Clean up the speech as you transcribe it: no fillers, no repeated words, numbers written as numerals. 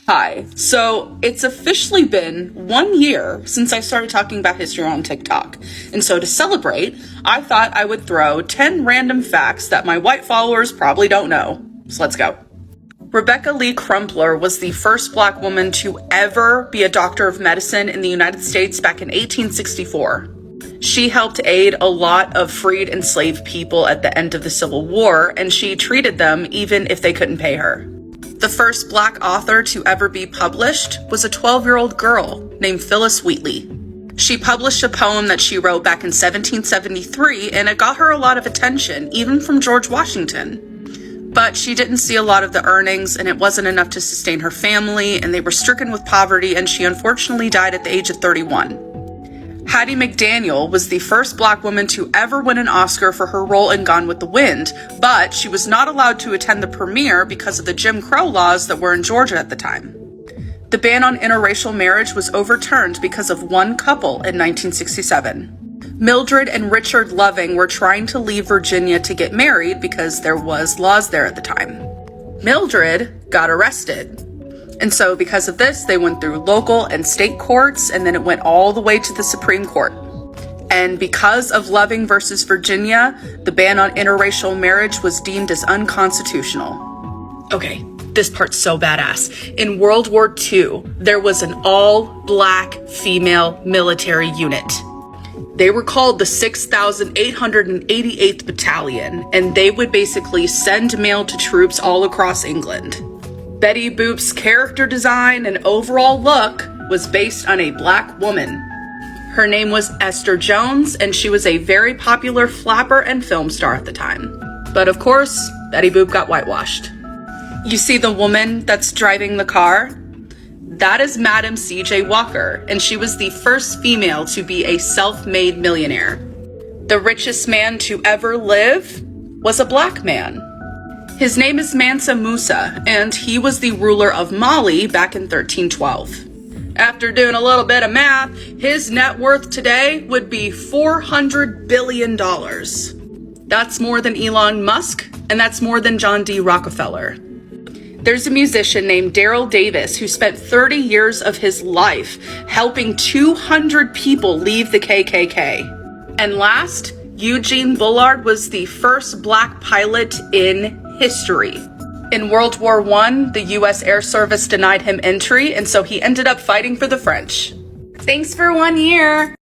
Hi. So it's officially been 1 year since I started talking about history on TikTok. And so to celebrate, I thought I would throw 10 random facts that my white followers probably don't know. So let's go. Rebecca Lee Crumpler was the first Black woman to ever be a doctor of medicine in the United States back in 1864. She helped aid a lot of freed enslaved people at the end of the Civil War, and she treated them even if they couldn't pay her. The first Black author to ever be published was a 12-year-old girl named Phillis Wheatley. She published a poem that she wrote back in 1773, and it got her a lot of attention, even from George Washington. But she didn't see a lot of the earnings, and it wasn't enough to sustain her family, and they were stricken with poverty, and she unfortunately died at the age of 31. Hattie McDaniel was the first Black woman to ever win an Oscar for her role in Gone with the Wind, but she was not allowed to attend the premiere because of the Jim Crow laws that were in Georgia at the time. The ban on interracial marriage was overturned because of one couple in 1967. Mildred and Richard Loving were trying to leave Virginia to get married because there was laws there at the time. Mildred got arrested. And so because of this, they went through local and state courts, and then it went all the way to the Supreme Court. And because of Loving versus Virginia, the ban on interracial marriage was deemed as unconstitutional. Okay, this part's so badass. In World War II, there was an all-Black female military unit. They were called the 6,888th Battalion, and they would basically send mail to troops all across England. Betty Boop's character design and overall look was based on a Black woman. Her name was Esther Jones, and she was a very popular flapper and film star at the time. But of course, Betty Boop got whitewashed. You see the woman that's driving the car? That is Madam C.J. Walker, and she was the first female to be a self-made millionaire. The richest man to ever live was a Black man. His name is Mansa Musa, and he was the ruler of Mali back in 1312. After doing a little bit of math, his net worth today would be $400 billion. That's more than Elon Musk, and that's more than John D. Rockefeller. There's a musician named Daryl Davis who spent 30 years of his life helping 200 people leave the KKK. And last, Eugene Bullard was the first Black pilot in history. In World War I, the U.S. Air Service denied him entry, and so he ended up fighting for the French. Thanks for 1 year!